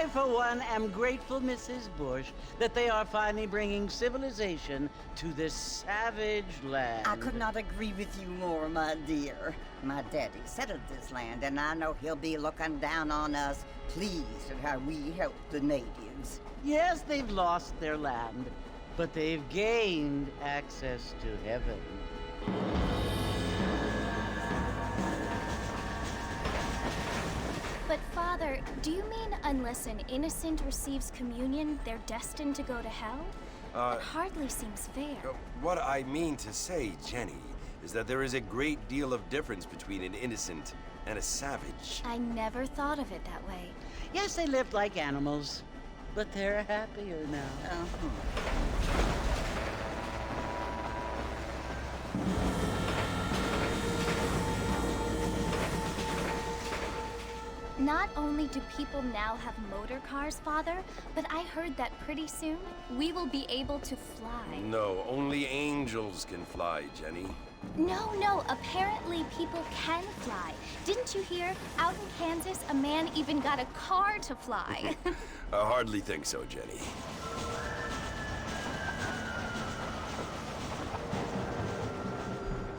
I, for one, am grateful, Mrs. Bush, that they are finally bringing civilization to this savage land. I could not agree with you more, my dear. My daddy settled this land, and I know he'll be looking down on us, pleased at how we help the natives. Yes, they've lost their land, but they've gained access to heaven. But Father, do you mean unless an innocent receives communion, they're destined to go to hell? That hardly seems fair. What I mean to say, Jenny, is that there is a great deal of difference between an innocent and a savage. I never thought of it that way. Yes, they lived like animals, but they're happier now. Not only do people now have motor cars, Father, but I heard that pretty soon we will be able to fly. No, only angels can fly, Jenny. No, apparently people can fly. Didn't you hear? Out in Kansas, a man even got a car to fly. I hardly think so, Jenny.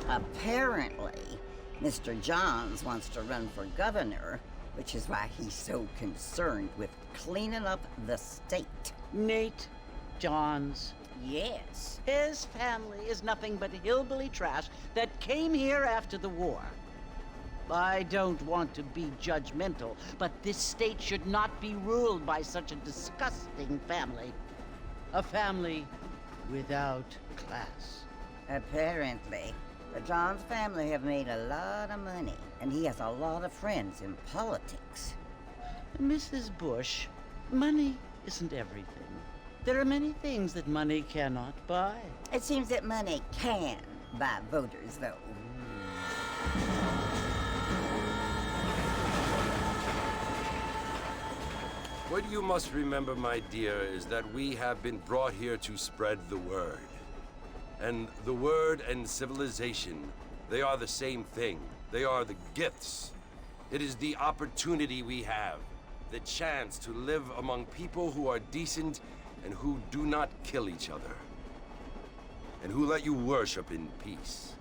Apparently, Mr. Johns wants to run for governor, which is why he's so concerned with cleaning up the state. Nate Johns. Yes. His family is nothing but hillbilly trash that came here after the war. I don't want to be judgmental, but this state should not be ruled by such a disgusting family. A family without class. Apparently. The Johns family have made a lot of money, and he has a lot of friends in politics. Mrs. Bush, money isn't everything. There are many things that money cannot buy. It seems that money can buy voters, though. What you must remember, my dear, is that we have been brought here to spread the word. And the word and civilization, they are the same thing. They are the gifts. It is the opportunity we have, the chance to live among people who are decent and who do not kill each other, and who let you worship in peace.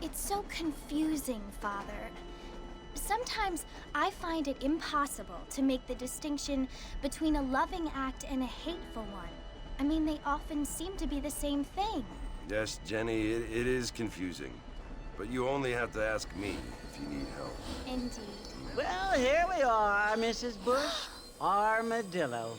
It's so confusing, Father. Sometimes I find it impossible to make the distinction between a loving act and a hateful one. I mean, they often seem to be the same thing. Yes, Jenny, it is confusing. But you only have to ask me if you need help. Indeed. Well, here we are, Mrs. Bush. Armadillo.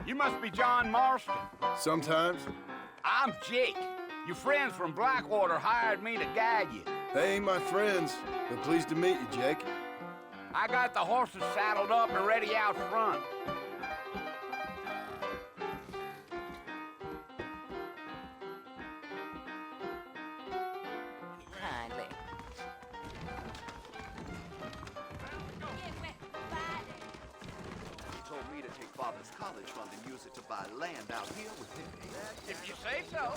You must be John Marston. Sometimes. I'm Jake. Your friends from Blackwater hired me to guide you. They ain't my friends, but pleased to meet you, Jake. I got the horses saddled up and ready out front. Kindly. He told me to take Father's college fund and use it to buy land out here with him. If you say so.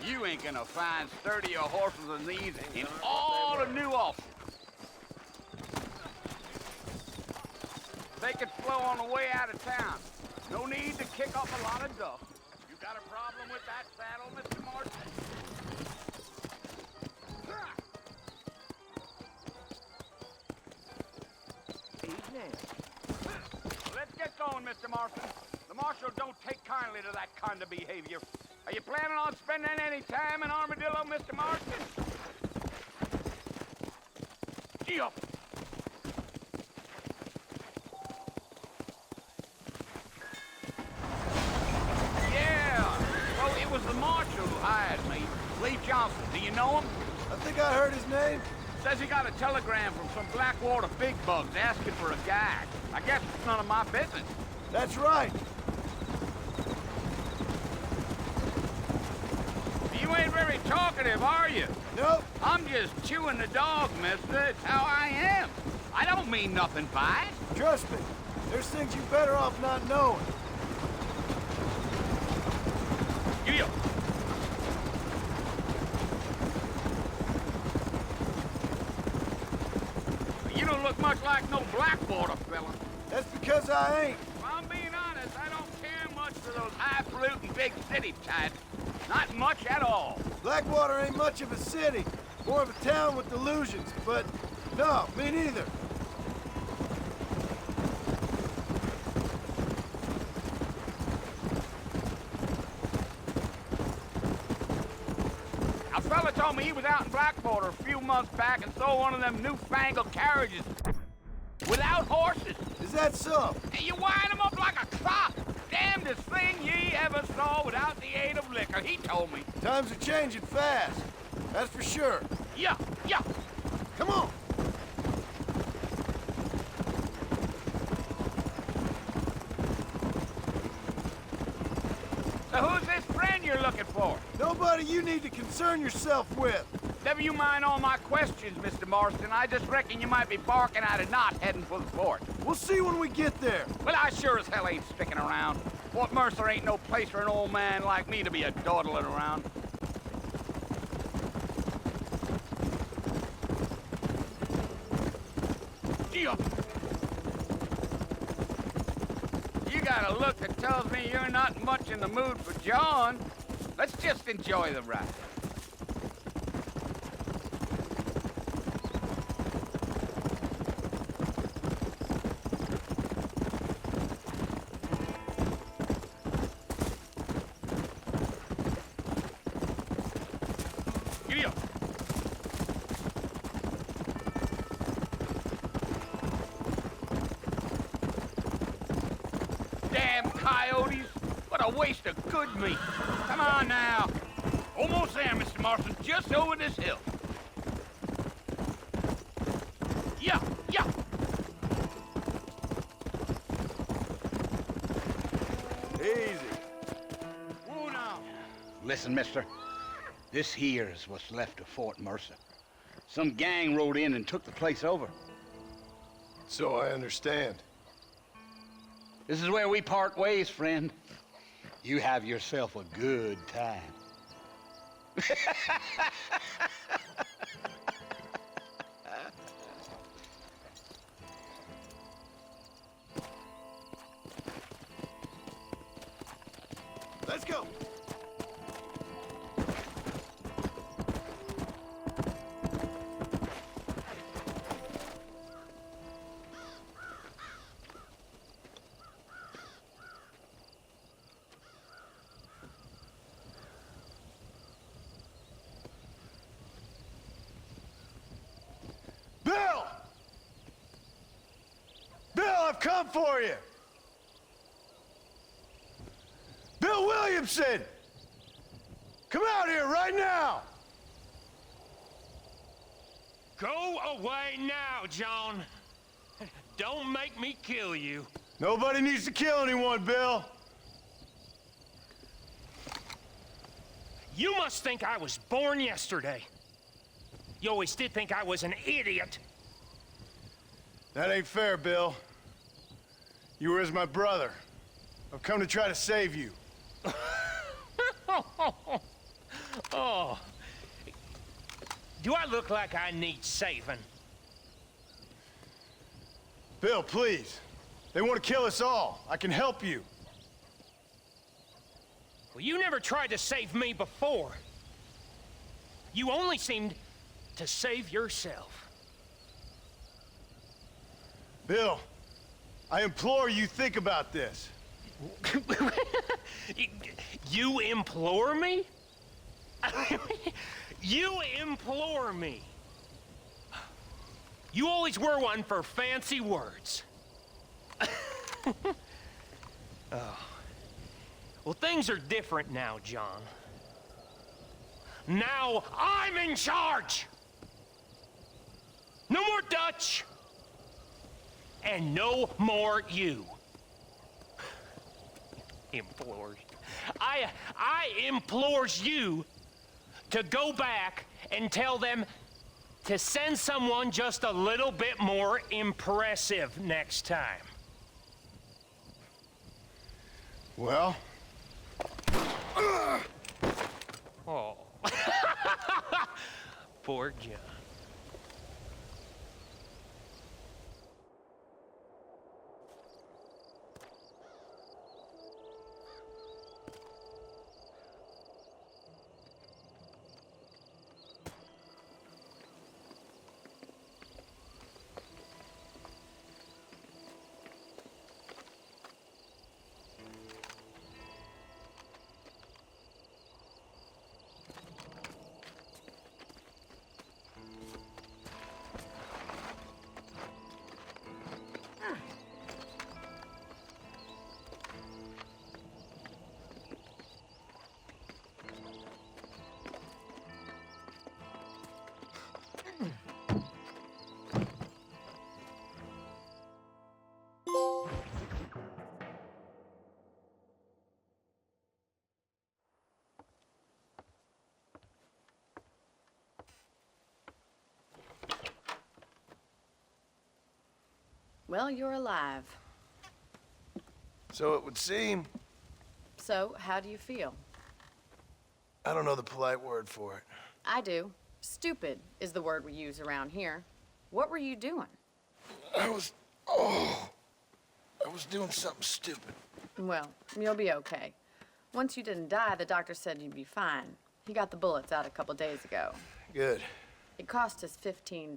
You ain't gonna find sturdier horses than these in all of New Ulster. They could flow on the way out of town. No need to kick up a lot of dust. You got a problem with that saddle, Mr. Marston? Let's get going, Mr. Marston. The Marshal don't take kindly to that kind of behavior. Are you planning on spending any time in Armadillo, Mr. Marston? Gee up! Cleve Johnson, do you know him? I think I heard his name. Says he got a telegram from some Blackwater big bugs asking for a guide. I guess it's none of my business. That's right. You ain't very talkative, are you? Nope. I'm just chewing the dog, mister. It's how I am. I don't mean nothing by it. Trust me. There's things you better off not knowing. Giddy up. You don't look much like no Blackwater fella. That's because I ain't. If I'm being honest, I don't care much for those highfalutin big city types. Not much at all. Blackwater ain't much of a city. More of a town with delusions, but no, me neither. A fella told me he was out in Blackwater a few months back and saw one of them newfangled carriages without horses. Is that so? And you wind them up like a clock. Damnedest thing ye ever saw without the aid of liquor, he told me. Times are changing fast. That's for sure. Yeah, yeah. Come on. So who's this friend you're looking for? Nobody you need to concern yourself with. Never you mind all my questions, Mr. Marston. I just reckon you might be barking at a knot heading for the fort. We'll see when we get there. Well, I sure as hell ain't sticking around. Fort Mercer ain't no place for an old man like me to be a-dawdling around. Gee up. You got a look that tells me you're not much in the mood for John. Let's just enjoy the ride. Giddy up. Damn coyotes! What a waste of good meat. Come on now. Almost there, Mr. Marston. Just over this hill. Yeah, yeah. Easy. Whoa now. Listen, mister. This here is what's left of Fort Mercer. Some gang rode in and took the place over. So I understand. This is where we part ways, friend. You have yourself a good time. Let's go. Bill! Bill, I've come for you! Bill Williamson! Come out here right now! Go away now, John. Don't make me kill you. Nobody needs to kill anyone, Bill. You must think I was born yesterday. You always did think I was an idiot. That ain't fair, Bill. You were as my brother. I've come to try to save you. Oh. Do I look like I need saving? Bill, please. They want to kill us all. I can help you. Well, you never tried to save me before. You only seemed to save yourself. Bill, I implore you think about this. You implore me? You implore me. You always were one for fancy words. Oh. Well, things are different now, John. Now I'm in charge! No more Dutch! And no more you. Implores. I implores you to go back and tell them to send someone just a little bit more impressive next time. Well? Oh. Poor John. Well, you're alive. So it would seem. So, how do you feel? I don't know the polite word for it. I do. Stupid is the word we use around here. What were you doing? I was doing something stupid. Well, you'll be okay. Once you didn't die, the doctor said you'd be fine. He got the bullets out a couple days ago. Good. It cost us $15.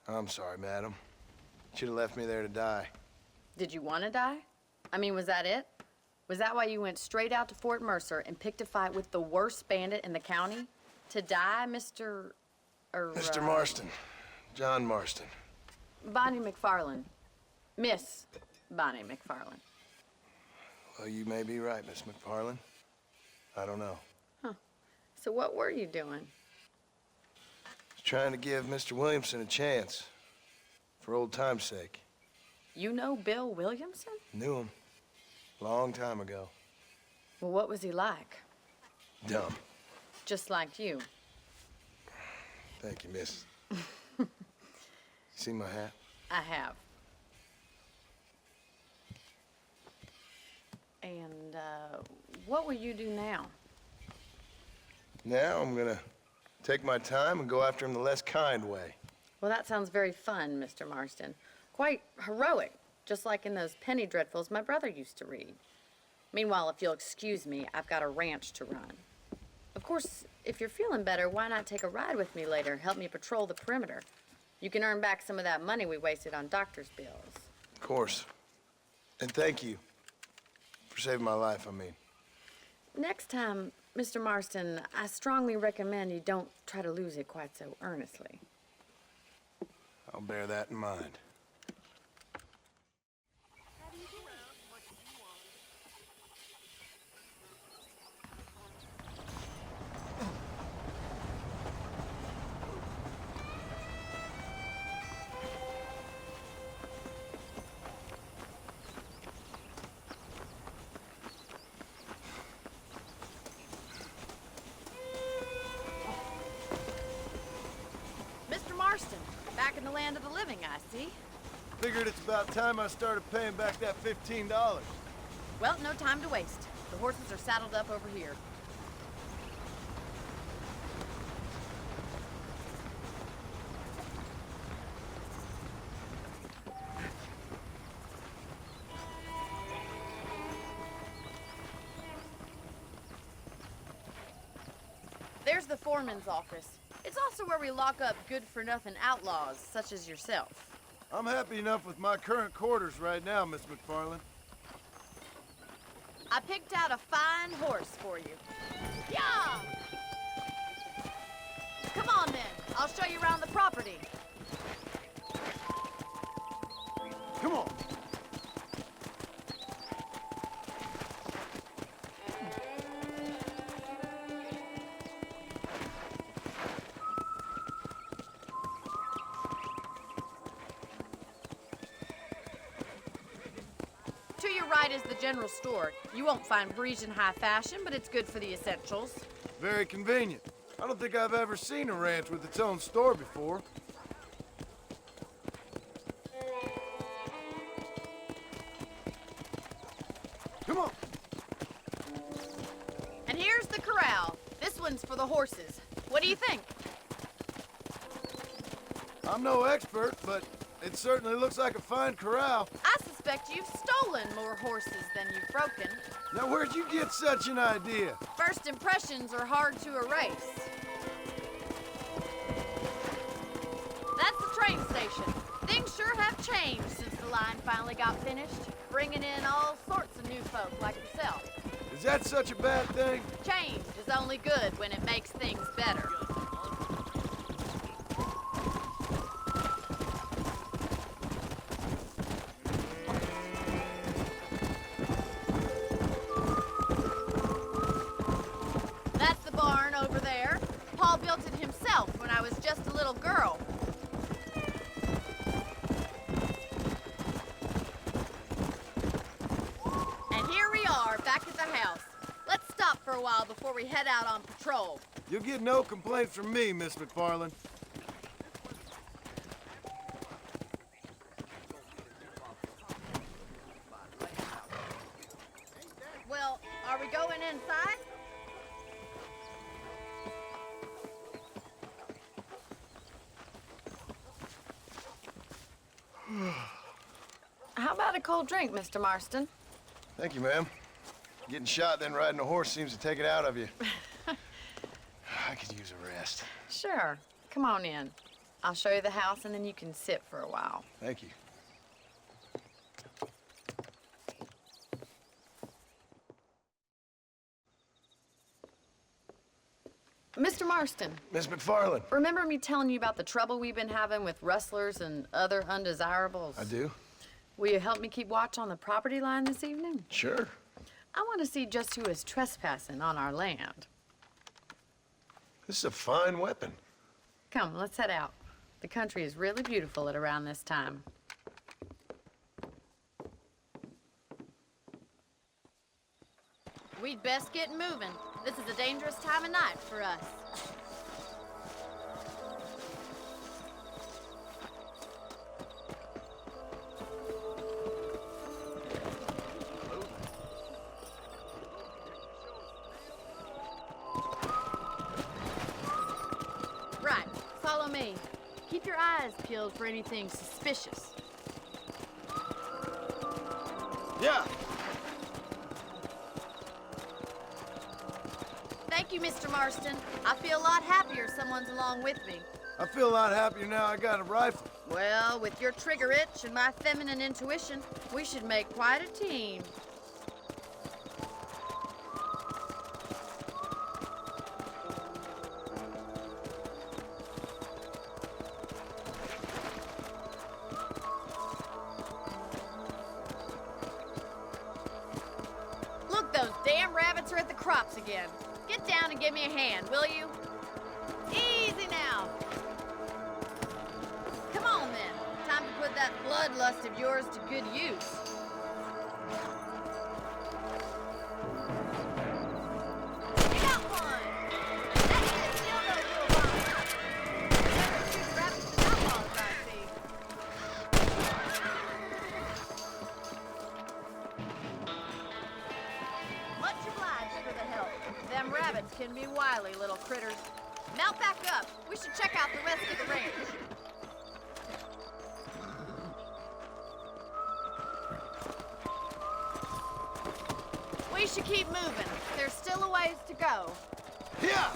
I'm sorry, madam. Should have left me there to die. Did you want to die? I mean, was that it? Was that why you went straight out to Fort Mercer and picked a fight with the worst bandit in the county? To die, Mr. Mr. Marston. John Marston. Bonnie McFarland. Miss Bonnie McFarland. Well, you may be right, Miss McFarland. I don't know. So what were you doing? Just trying to give Mr. Williamson a chance. For old time's sake. You know Bill Williamson? Knew him. Long time ago. Well, what was he like? Dumb. Just like you. Thank you, miss. See my hat? I have. And, what will you do now? Now I'm gonna take my time and go after him the less kind way. Well, that sounds very fun, Mr. Marston. Quite heroic, just like in those penny dreadfuls my brother used to read. Meanwhile, if you'll excuse me, I've got a ranch to run. Of course, if you're feeling better, why not take a ride with me later? Help me patrol the perimeter. You can earn back some of that money we wasted on doctor's bills. Of course. And thank you for saving my life, I mean. Next time, Mr. Marston, I strongly recommend you don't try to lose it quite so earnestly. I'll bear that in mind. Mr. Marston, back in the land of the living, I see. Figured it's about time I started paying back that $15. Well, no time to waste. The horses are saddled up over here. There's the foreman's office. It's also where we lock up good-for-nothing outlaws, such as yourself. I'm happy enough with my current quarters right now, Miss McFarland. I picked out a fine horse for you. Yeah! Come on, then. I'll show you around the property. Come on. side is the general store. You won't find Parisian high fashion, but it's good for the essentials. Very convenient. I don't think I've ever seen a ranch with its own store before. Come on. And here's the corral. This one's for the horses. What do you think? I'm no expert, but it certainly looks like a fine corral. I suspect you've stolen more horses than you've broken. Now, where'd you get such an idea? First impressions are hard to erase. That's the train station. Things sure have changed since the line finally got finished, bringing in all sorts of new folk like yourself. Is that such a bad thing? Change is only good when it makes things better. That's the barn over there. Paul built it himself when I was just a little girl. And here we are, back at the house. Let's stop for a while before we head out on patrol. You'll get no complaints from me, Miss McFarland. Well, are we going inside? How about a cold drink, Mr. Marston? Thank you, ma'am. Getting shot, then riding a horse seems to take it out of you. I could use a rest. Sure. Come on in. I'll show you the house, and then you can sit for a while. Thank you. Mr. Marston, Miss McFarland. remember me telling you about the trouble we've been having with rustlers and other undesirables? I do? Will you help me keep watch on the property line this evening? Sure. I want to see just who is trespassing on our land. This is a fine weapon. Come, let's head out. The country is really beautiful at around this time. We'd best get moving. This is a dangerous time of night for us. Right, follow me. Keep your eyes peeled for anything suspicious. Yeah. Thank you, Mr. Marston. I feel a lot happier someone's along with me. I feel a lot happier now I got a rifle. Well, with your trigger itch and my feminine intuition, we should make quite a team. Look, those damn rabbits are at the crops again. Get down and give me a hand, will you? Easy now. Come on, then. Time to put that bloodlust of yours to good use. You got one! That is still no real bomb. Better shoot rabbits than outlaws, I see. Much obliged for the help. Them rabbits can be wily little critters. Mount back up. We should check out the rest of the range. We should keep moving. There's still a ways to go. Yeah.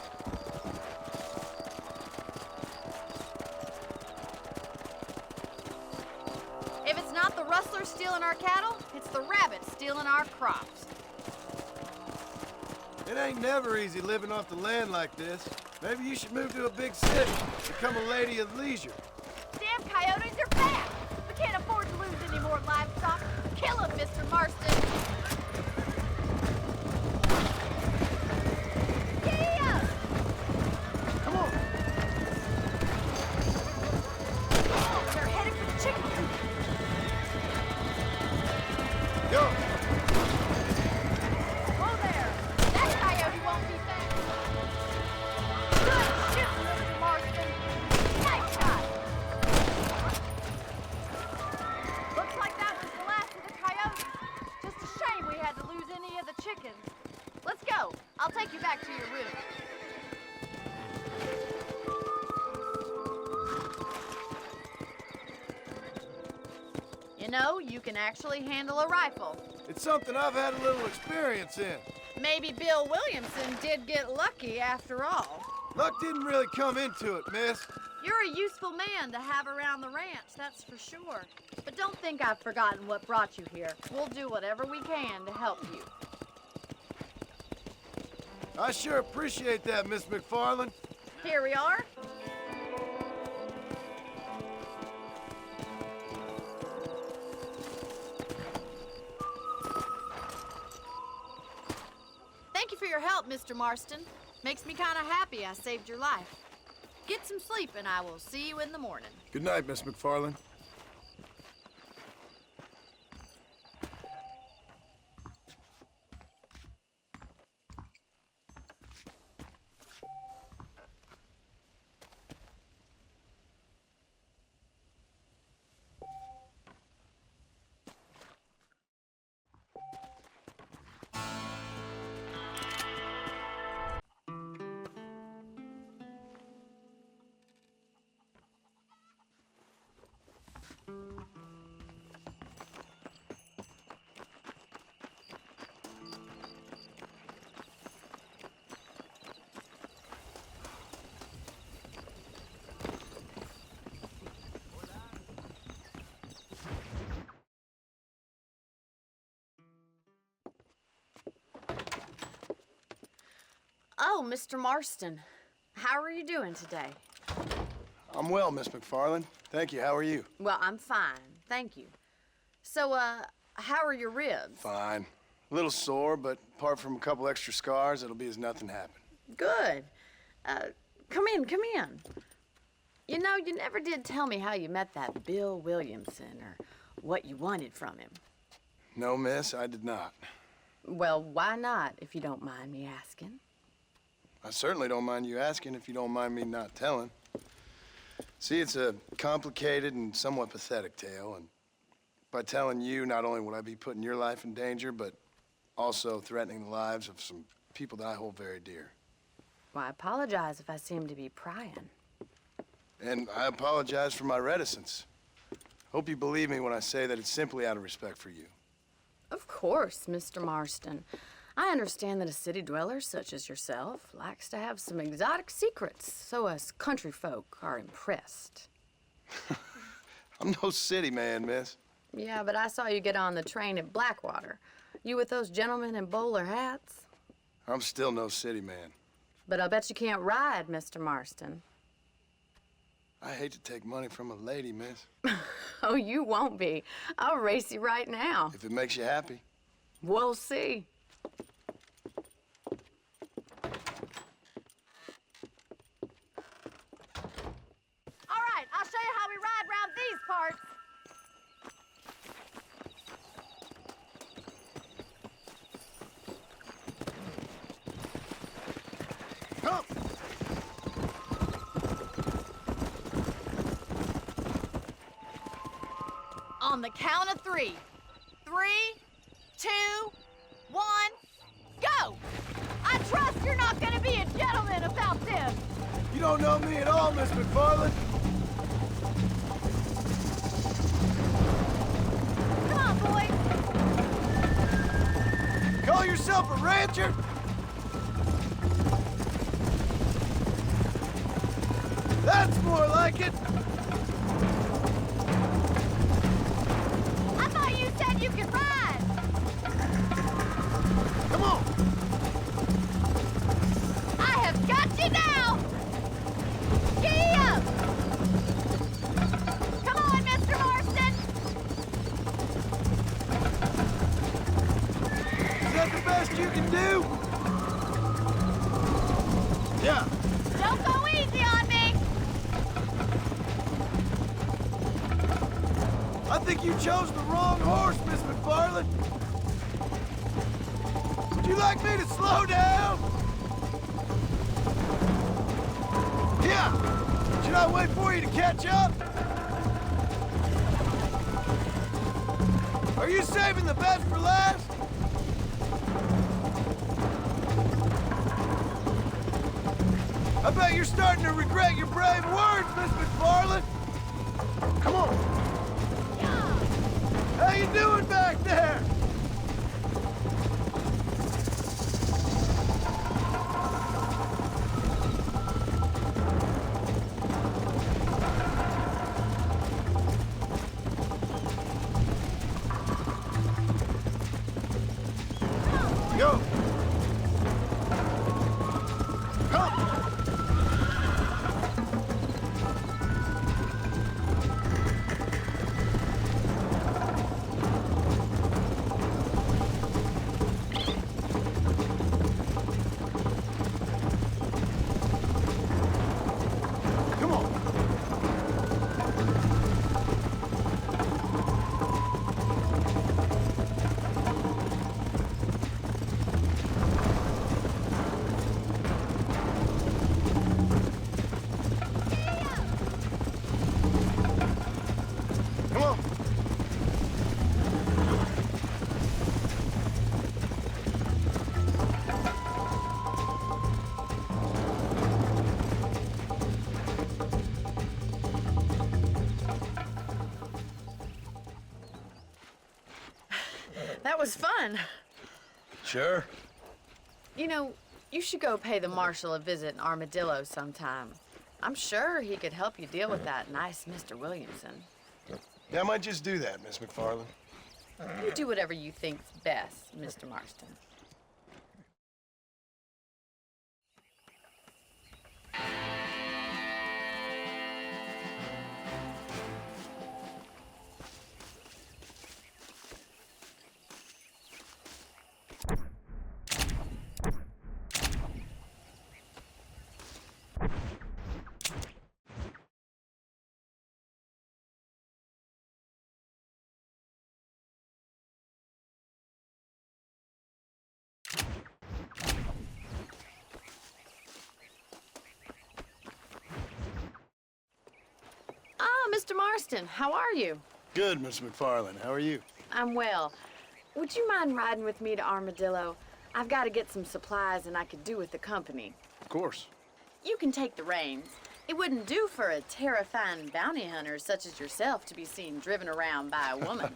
If it's not the rustlers stealing our cattle, it's the rabbits stealing our crops. It ain't never easy living off the land like this. Maybe you should move to a big city, become a lady of leisure. Damn coyotes are back! We can't afford to lose any more livestock. Kill them, Mr. Marston! Yeah! Come on. Oh, they're headed for the chicken coop. Go. You know, you can actually handle a rifle. It's something I've had a little experience in. Maybe Bill Williamson did get lucky after all. Luck didn't really come into it, miss. You're a useful man to have around the ranch, that's for sure. But don't think I've forgotten what brought you here. We'll do whatever we can to help you. I sure appreciate that, Miss McFarland. Here we are. Thank you for your help, Mr. Marston. Makes me kind of happy I saved your life. Get some sleep and I will see you in the morning. Good night, Miss McFarland. Oh, Mr. Marston. How are you doing today? I'm well, Miss McFarland. Thank you. How are you? Well, I'm fine. Thank you. So, how are your ribs? Fine. A little sore, but apart from a couple extra scars, it'll be as nothing happened. Good. Come in, come in. You know, you never did tell me how you met that Bill Williamson or what you wanted from him. No, miss, I did not. Well, why not, if you don't mind me asking? I certainly don't mind you asking if you don't mind me not telling. See, it's a complicated and somewhat pathetic tale, and by telling you, not only would I be putting your life in danger, but also threatening the lives of some people that I hold very dear. Well, I apologize if I seem to be prying. And I apologize for my reticence. Hope you believe me when I say that it's simply out of respect for you. Of course, Mr. Marston. I understand that a city dweller such as yourself likes to have some exotic secrets, so us country folk are impressed. I'm no city man, miss. Yeah, but I saw you get on the train at Blackwater. You with those gentlemen in bowler hats? I'm still no city man. But I'll bet you can't ride, Mr. Marston. I hate to take money from a lady, miss. Oh, you won't be. I'll race you right now. If it makes you happy. We'll see. All right, I'll show you how we ride around these parts. Come! On the count of 3. 3, 2, 1, go! I trust you're not gonna be a gentleman about this. You don't know me at all, Miss McFarland. Come on, boy. Call yourself a rancher? That's more like it. I thought you said you could ride. Come on. I have got you now. Giddy up. Come on, Mr. Marston. Is that the best you can do? Yeah. Don't go easy on me. I think you chose the wrong horse, Miss McFarland. Would you like me to slow down? Yeah. Should I wait for you to catch up? Are you saving the best for last? I bet you're starting to regret your brave words, Miss McFarland. Come on. doing back there? Go! Come! Come on! Come on! That was fun. Sure. You know, you should go pay the marshal a visit in Armadillo sometime. I'm sure he could help you deal with that nice Mr. Williamson. Yeah, I might just do that, Miss McFarland. You do whatever you think's best, Mr. Marston. Ah, Mr. Marston, how are you? Good, Miss McFarland. How are you? I'm well. Would you mind riding with me to Armadillo? I've got to get some supplies and I could do with the company. Of course. You can take the reins. It wouldn't do for a terrifying bounty hunter such as yourself to be seen driven around by a woman.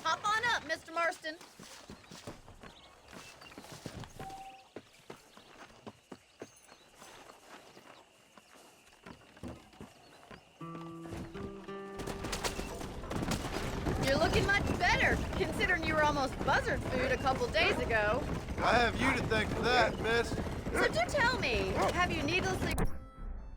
Hop on up, Mr. Marston. You're looking much better, considering you were almost buzzard food a couple days ago. I have you to thank for that, miss. So do tell me, have you needlessly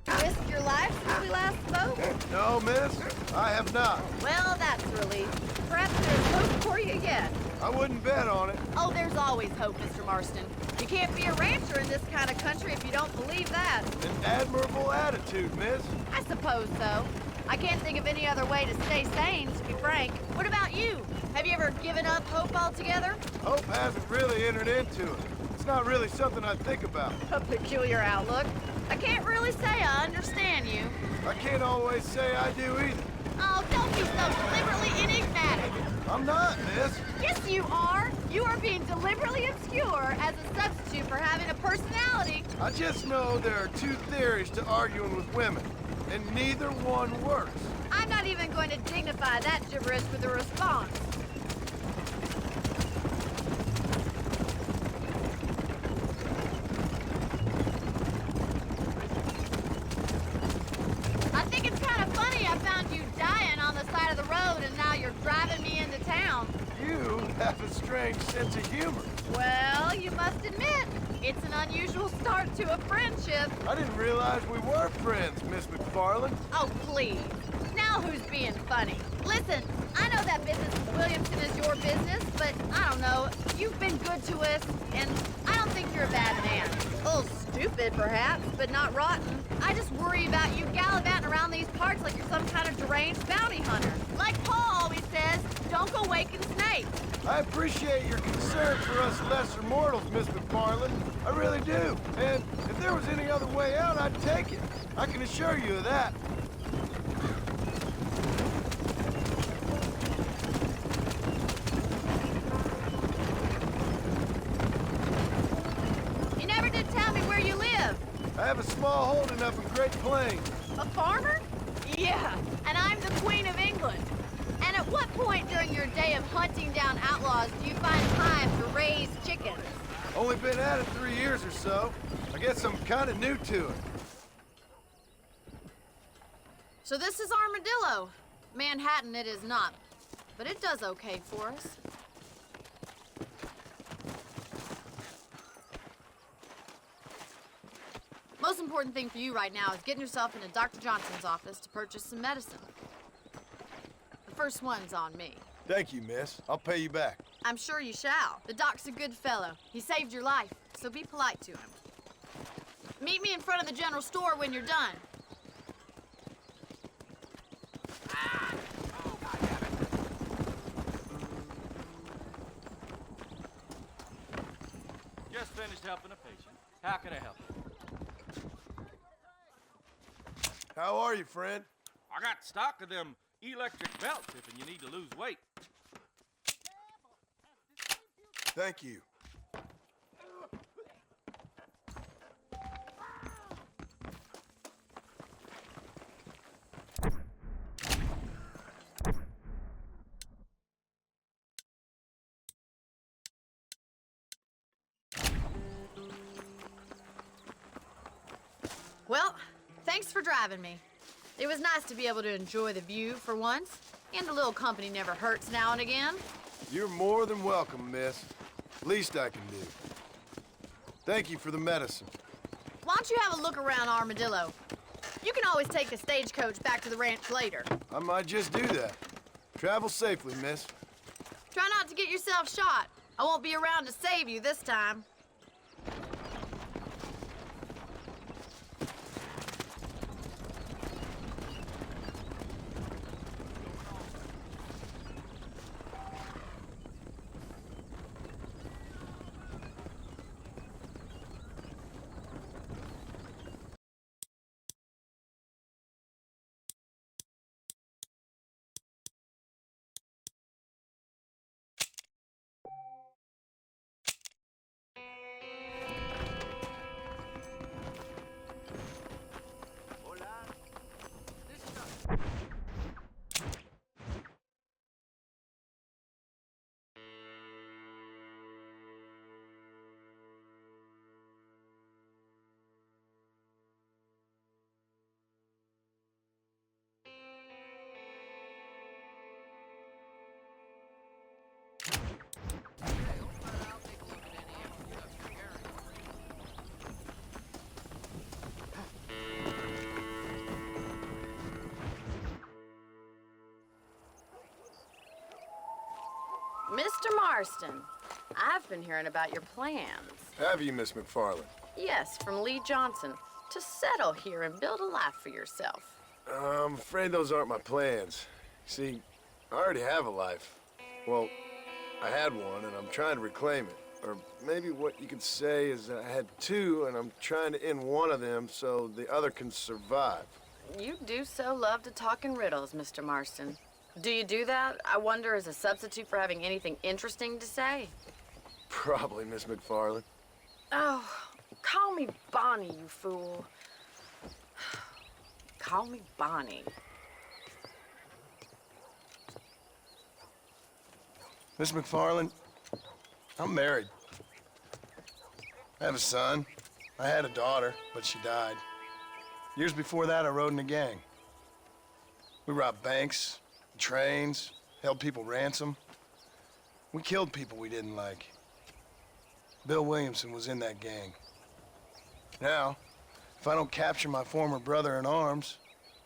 risked your life since we last spoke? No, miss, I have not. Well, that's a relief. Perhaps there's hope for you yet. I wouldn't bet on it. Oh, there's always hope, Mr. Marston. You can't be a rancher in this kind of country if you don't believe that. An admirable attitude, miss. I suppose so. I can't think of any other way to stay sane, to be frank. What about you? Have you ever given up hope altogether? Hope hasn't really entered into it. It's not really something I think about. A peculiar outlook. I can't really say I understand you. I can't always say I do either. Oh, don't be so deliberately enigmatic. I'm not, miss. Yes, you are. You are being deliberately obscure as a substitute for having a personality. I just know there are two theories to arguing with women, and neither one works. I'm not even going to dignify that gibberish with a response. I think it's kind of funny I found you dying on the side of the road and now you're driving me into town. You have a strange sense of humor. Well, you must admit, it's an unusual start to a friendship. I didn't realize we were friends, Miss McFarland. Oh, please. Now who's being funny? Listen, I know that business with Williamson is your business, but I don't know. You've been good to us, and I don't think you're a bad man. A little stupid, perhaps, but not rotten. I just worry about you gallivanting around these parts like you're some kind of deranged bounty hunter. Like Paul always says, don't go waking snakes. I appreciate your concern for us lesser mortals, Miss McFarland. I really do. And if there was any other way out, I'd take it. I can assure you of that. You never did tell me where you live. I have a small holding up in Great Plains. A farmer? Yeah, and I'm the Queen of England. And at what point during your day of hunting down outlaws do you find time to raise chickens? Only been at it 3 years or so. I guess I'm kind of new to it. So this is Armadillo. Manhattan it is not, but it does okay for us. Most important thing for you right now is getting yourself into Dr. Johnson's office to purchase some medicine. The first one's on me. Thank you, miss. I'll pay you back. I'm sure you shall. The doc's a good fellow. He saved your life, so be polite to him. Meet me in front of the general store when you're done. Just finished helping a patient. How can I help you? How are you, friend? I got stock of them electric belts if you need to lose weight. Thank you. Well, thanks for driving me. It was nice to be able to enjoy the view for once, and a little company never hurts now and again. You're more than welcome, miss. Least I can do. Thank you for the medicine. Why don't you have a look around Armadillo? You can always take a stagecoach back to the ranch later. I might just do that. Travel safely, miss. Try not to get yourself shot. I won't be around to save you this time. Mr. Marston, I've been hearing about your plans. Have you, Miss McFarland? Yes, from Lee Johnson, to settle here and build a life for yourself. I'm afraid those aren't my plans. See, I already have a life. Well, I had one, and I'm trying to reclaim it. Or maybe what you could say is I had two, and I'm trying to end one of them so the other can survive. You do so love to talk in riddles, Mr. Marston. Do you do that, I wonder, as a substitute for having anything interesting to say? Probably, Miss McFarland. Oh, call me Bonnie, you fool. Call me Bonnie. Miss McFarland, I'm married. I have a son. I had a daughter, but she died. Years before that, I rode in a gang. We robbed banks, trains, held people ransom. We killed people we didn't like. Bill Williamson was in that gang. Now, if I don't capture my former brother in arms,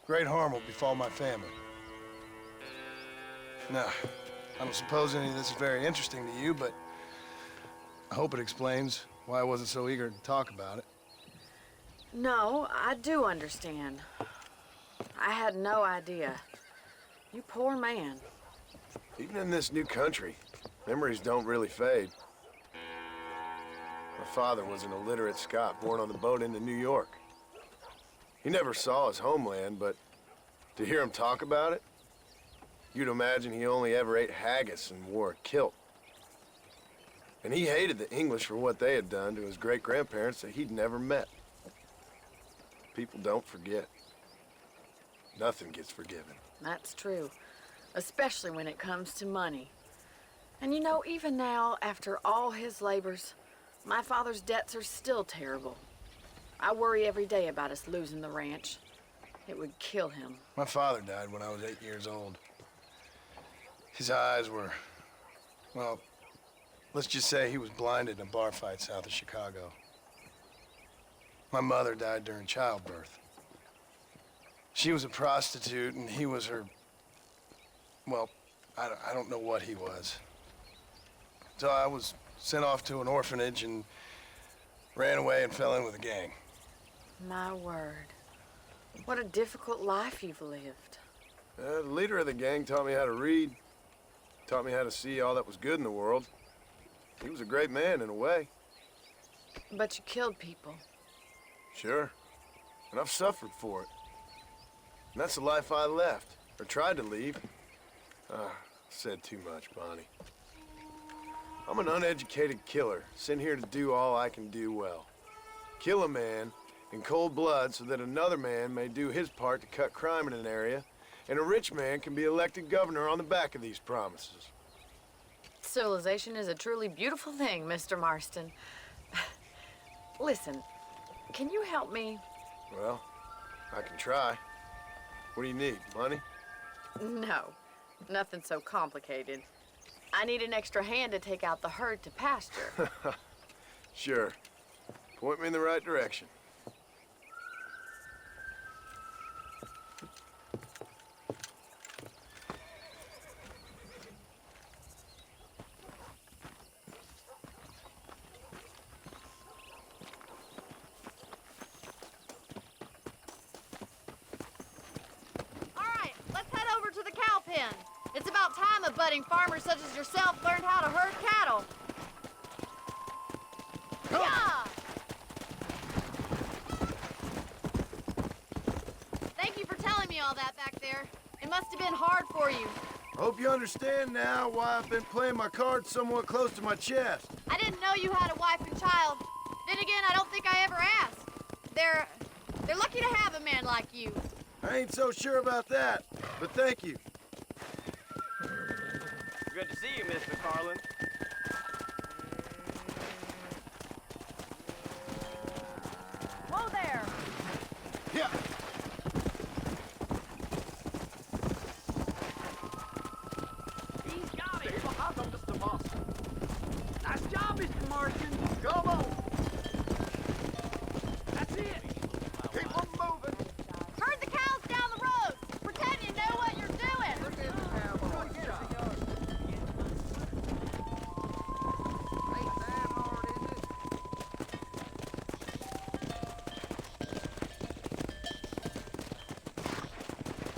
great harm will befall my family. Now, I don't suppose any of this is very interesting to you, but I hope it explains why I wasn't so eager to talk about it. No, I do understand. I had no idea. You poor man. Even in this new country, memories don't really fade. My father was an illiterate Scot born on the boat into New York. He never saw his homeland, but to hear him talk about it, you'd imagine he only ever ate haggis and wore a kilt. And he hated the English for what they had done to his great-grandparents that he'd never met. People don't forget. Nothing gets forgiven. That's true. especially when it comes to money. And you know, even now, after all his labors, my father's debts are still terrible. I worry every day about us losing the ranch. It would kill him. My father died when I was 8 years old. His eyes were, well, let's just say he was blinded in a bar fight south of Chicago. My mother died during childbirth. She was a prostitute, and he was her, well, I don't know what he was. So I was sent off to an orphanage and ran away and fell in with a gang. My word. What a difficult life you've lived. The leader of the gang taught me how to read, taught me how to see all that was good in the world. He was a great man in a way. But you killed people. Sure. And I've suffered for it. And that's the life I left, or tried to leave. Said too much, Bonnie. I'm an uneducated killer, sent here to do all I can do well. Kill a man in cold blood so that another man may do his part to cut crime in an area, and a rich man can be elected governor on the back of these promises. Civilization is a truly beautiful thing, Mr. Marston. Listen, can you help me? Well, I can try. What do you need, money? No, nothing so complicated. I need an extra hand to take out the herd to pasture. Sure. Point me in the right direction. It's about time a budding farmer such as yourself learned how to herd cattle. Yeah! Thank you for telling me all that back there. It must have been hard for you. Hope you understand now why I've been playing my cards somewhat close to my chest. I didn't know you had a wife and child. Then again, I don't think I ever asked. They're lucky to have a man like you. I ain't so sure about that, but thank you. Good to see you, Mr. Carlin. Whoa there! Yeah. He's got it. Stay behind him, Mr. Marston. Nice job, Mr. Marston. Come on. That's it. Keep on moving. Herd the cows down the road. Pretend you know what you're doing. Look at this cowboy. Get up. Ain't that hard, is it?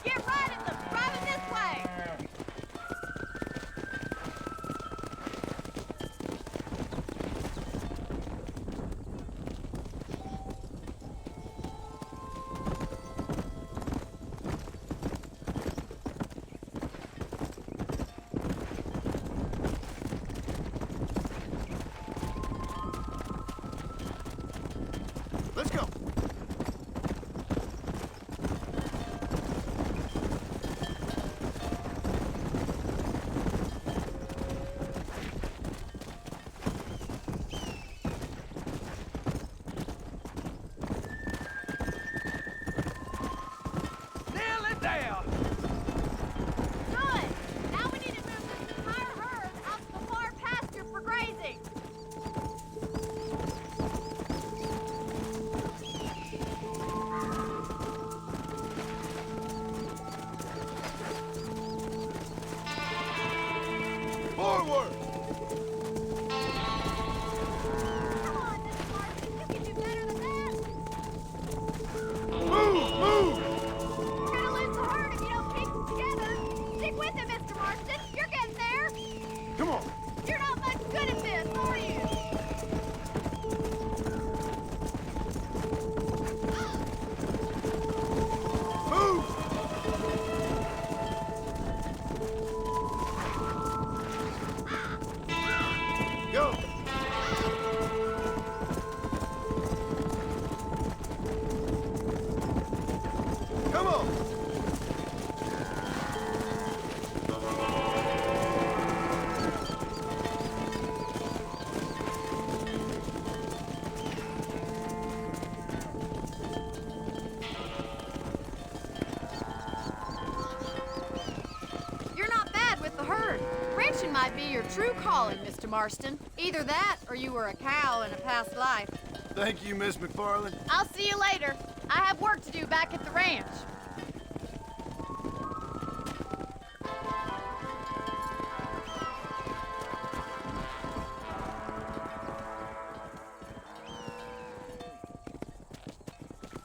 Get right at them. Drive it this way. Let's go. Nearly there. Good. Now we need to move this entire herd out to the far pasture for grazing. Forward! Come on, Mr. Marston. You can do better than that. Move! Move! You're gonna lose the herd if you don't keep them together. Stick with it, Mr. Marston. You're getting there. Come on! You're not much good at this, are you? Move! Go! Come on! might be your true calling, Mr. Marston. Either that, or you were a cow in a past life. Thank you, Miss McFarland. I'll see you later. I have work to do back at the ranch.